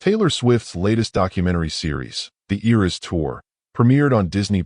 Taylor Swift's latest documentary series, The Eras Tour, premiered on Disney+,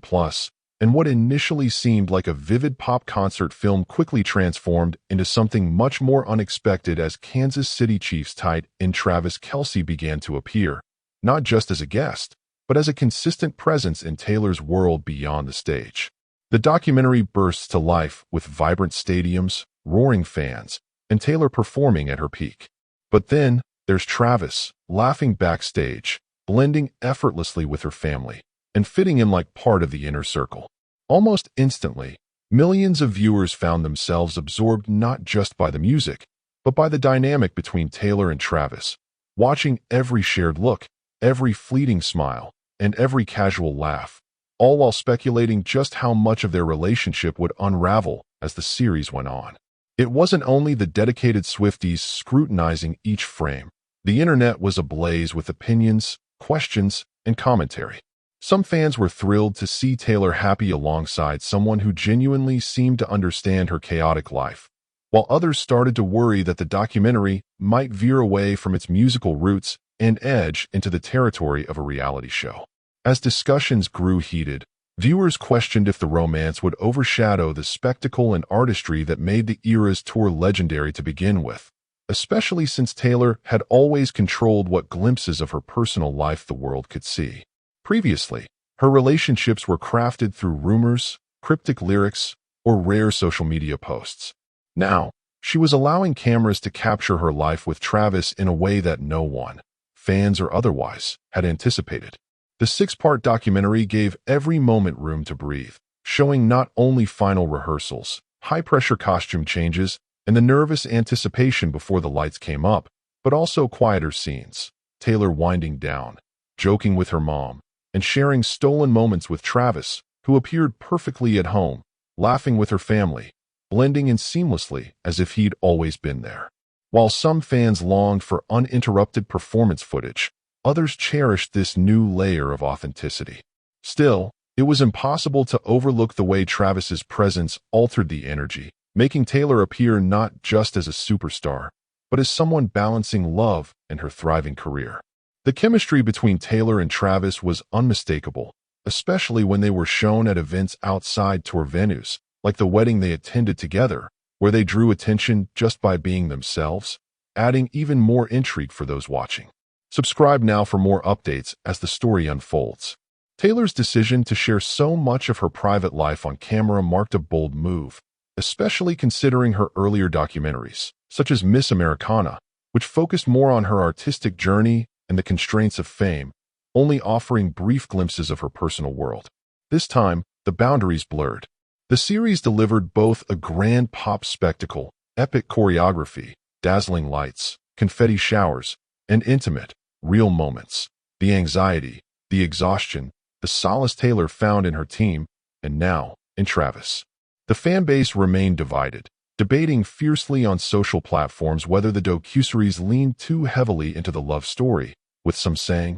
and what initially seemed like a vivid pop concert film quickly transformed into something much more unexpected as Kansas City Chiefs tight end Travis Kelce began to appear, not just as a guest, but as a consistent presence in Taylor's world beyond the stage. The documentary bursts to life with vibrant stadiums, roaring fans, and Taylor performing at her peak. But then, there's Travis, laughing backstage, blending effortlessly with her family, and fitting in like part of the inner circle. Almost instantly, millions of viewers found themselves absorbed not just by the music, but by the dynamic between Taylor and Travis, watching every shared look, every fleeting smile, and every casual laugh, all while speculating just how much of their relationship would unravel as the series went on. It wasn't only the dedicated Swifties scrutinizing each frame. The internet was ablaze with opinions, questions, and commentary. Some fans were thrilled to see Taylor happy alongside someone who genuinely seemed to understand her chaotic life, while others started to worry that the documentary might veer away from its musical roots and edge into the territory of a reality show. As discussions grew heated, viewers questioned if the romance would overshadow the spectacle and artistry that made the Eras Tour legendary to begin with, especially since Taylor had always controlled what glimpses of her personal life the world could see. Previously, her relationships were crafted through rumors, cryptic lyrics, or rare social media posts. Now, she was allowing cameras to capture her life with Travis in a way that no one, fans or otherwise, had anticipated. The 6-part documentary gave every moment room to breathe, showing not only final rehearsals, high-pressure costume changes, and the nervous anticipation before the lights came up, but also quieter scenes, Taylor winding down, joking with her mom, and sharing stolen moments with Travis, who appeared perfectly at home, laughing with her family, blending in seamlessly as if he'd always been there. While some fans longed for uninterrupted performance footage, others cherished this new layer of authenticity. Still, it was impossible to overlook the way Travis's presence altered the energy, making Taylor appear not just as a superstar, but as someone balancing love and her thriving career. The chemistry between Taylor and Travis was unmistakable, especially when they were shown at events outside tour venues, like the wedding they attended together, where they drew attention just by being themselves, adding even more intrigue for those watching. Subscribe now for more updates as the story unfolds. Taylor's decision to share so much of her private life on camera marked a bold move, especially considering her earlier documentaries, such as Miss Americana, which focused more on her artistic journey and the constraints of fame, only offering brief glimpses of her personal world. This time, the boundaries blurred. The series delivered both a grand pop spectacle, epic choreography, dazzling lights, confetti showers, and intimate, real moments. The anxiety, the exhaustion, the solace Taylor found in her team, and now, in Travis. The fan base remained divided, debating fiercely on social platforms whether the docuseries leaned too heavily into the love story, with some saying,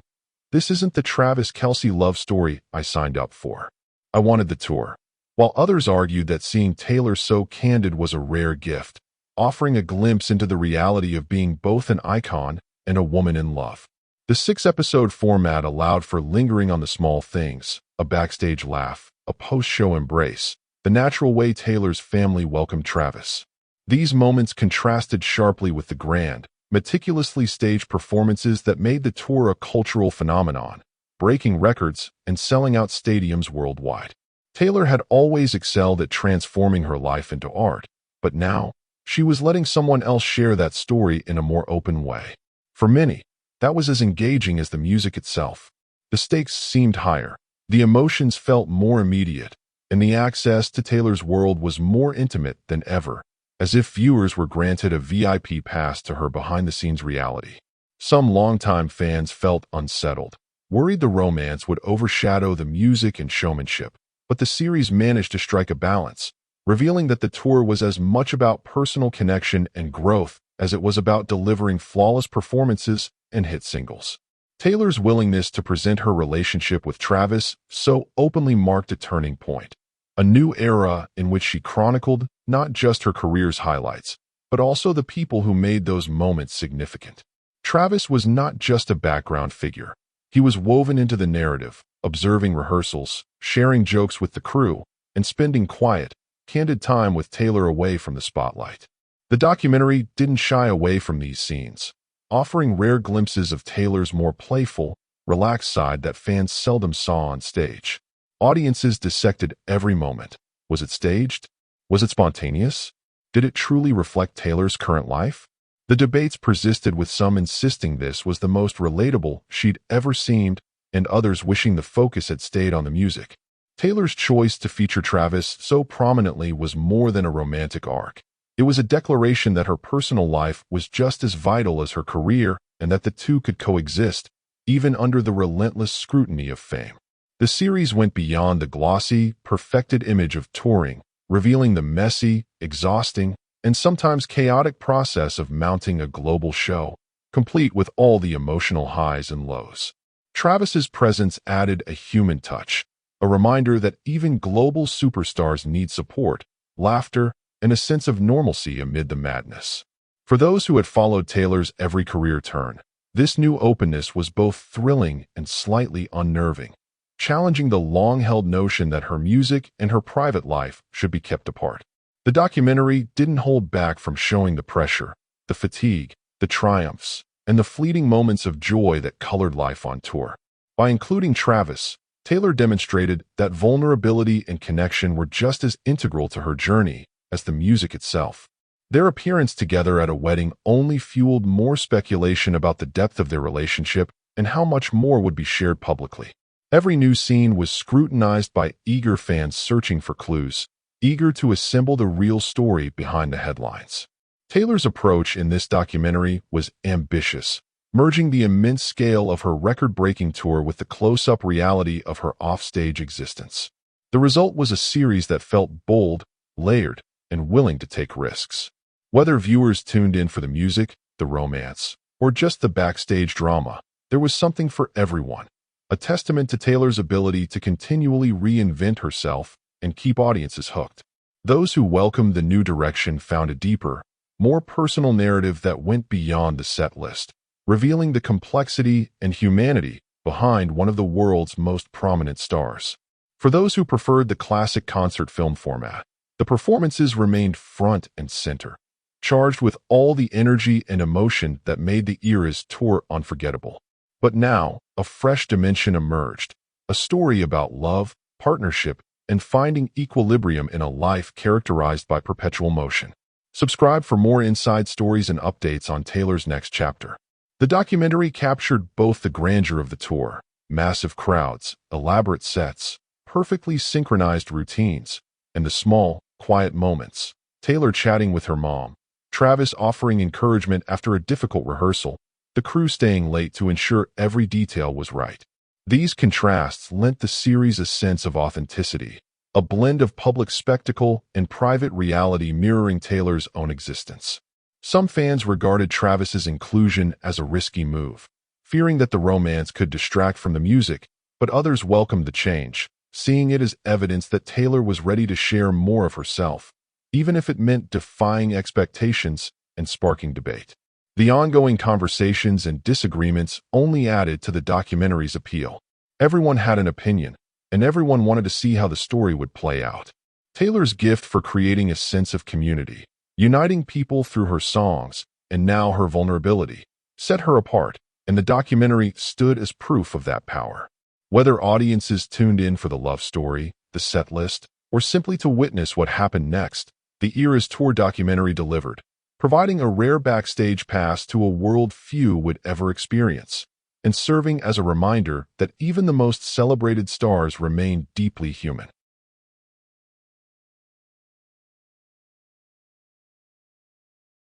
"This isn't the Travis Kelce love story I signed up for. I wanted the tour." While others argued that seeing Taylor so candid was a rare gift, offering a glimpse into the reality of being both an icon and a woman in love. The 6-episode format allowed for lingering on the small things, a backstage laugh, a post-show embrace, the natural way Taylor's family welcomed Travis. These moments contrasted sharply with the grand, meticulously staged performances that made the tour a cultural phenomenon, breaking records and selling out stadiums worldwide. Taylor had always excelled at transforming her life into art, but now, she was letting someone else share that story in a more open way. For many, that was as engaging as the music itself. The stakes seemed higher, the emotions felt more immediate, and the access to Taylor's world was more intimate than ever, as if viewers were granted a VIP pass to her behind-the-scenes reality. Some longtime fans felt unsettled, worried the romance would overshadow the music and showmanship, but the series managed to strike a balance, revealing that the tour was as much about personal connection and growth as it was about delivering flawless performances and hit singles. Taylor's willingness to present her relationship with Travis so openly marked a turning point, a new era in which she chronicled not just her career's highlights, but also the people who made those moments significant. Travis was not just a background figure. He was woven into the narrative, observing rehearsals, sharing jokes with the crew, and spending quiet, candid time with Taylor away from the spotlight. The documentary didn't shy away from these scenes, offering rare glimpses of Taylor's more playful, relaxed side that fans seldom saw on stage. Audiences dissected every moment. Was it staged? Was it spontaneous? Did it truly reflect Taylor's current life? The debates persisted, with some insisting this was the most relatable she'd ever seen, and others wishing the focus had stayed on the music. Taylor's choice to feature Travis so prominently was more than a romantic arc. It was a declaration that her personal life was just as vital as her career, and that the two could coexist, even under the relentless scrutiny of fame. The series went beyond the glossy, perfected image of touring, revealing the messy, exhausting, and sometimes chaotic process of mounting a global show, complete with all the emotional highs and lows. Travis's presence added a human touch, a reminder that even global superstars need support, laughter, and a sense of normalcy amid the madness. For those who had followed Taylor's every career turn, this new openness was both thrilling and slightly unnerving, challenging the long-held notion that her music and her private life should be kept apart. The documentary didn't hold back from showing the pressure, the fatigue, the triumphs, and the fleeting moments of joy that colored life on tour. By including Travis, Taylor demonstrated that vulnerability and connection were just as integral to her journey as the music itself. Their appearance together at a wedding only fueled more speculation about the depth of their relationship and how much more would be shared publicly. Every new scene was scrutinized by eager fans searching for clues, eager to assemble the real story behind the headlines. Taylor's approach in this documentary was ambitious, merging the immense scale of her record-breaking tour with the close-up reality of her offstage existence. The result was a series that felt bold, layered, and willing to take risks. Whether viewers tuned in for the music, the romance, or just the backstage drama, there was something for everyone, a testament to Taylor's ability to continually reinvent herself and keep audiences hooked. Those who welcomed the new direction found a deeper, more personal narrative that went beyond the set list, revealing the complexity and humanity behind one of the world's most prominent stars. For those who preferred the classic concert film format, the performances remained front and center, charged with all the energy and emotion that made the era's tour unforgettable. But now, a fresh dimension emerged, a story about love, partnership, and finding equilibrium in a life characterized by perpetual motion. Subscribe for more inside stories and updates on Taylor's next chapter. The documentary captured both the grandeur of the tour, massive crowds, elaborate sets, perfectly synchronized routines, and the small, quiet moments, Taylor chatting with her mom, Travis offering encouragement after a difficult rehearsal, the crew staying late to ensure every detail was right. These contrasts lent the series a sense of authenticity, a blend of public spectacle and private reality mirroring Taylor's own existence. Some fans regarded Travis's inclusion as a risky move, fearing that the romance could distract from the music, but others welcomed the change, seeing it as evidence that Taylor was ready to share more of herself, even if it meant defying expectations and sparking debate. The ongoing conversations and disagreements only added to the documentary's appeal. Everyone had an opinion, and everyone wanted to see how the story would play out. Taylor's gift for creating a sense of community, uniting people through her songs, and now her vulnerability, set her apart, and the documentary stood as proof of that power. Whether audiences tuned in for the love story, the set list, or simply to witness what happened next, the Eras Tour documentary delivered, providing a rare backstage pass to a world few would ever experience, and serving as a reminder that even the most celebrated stars remain deeply human.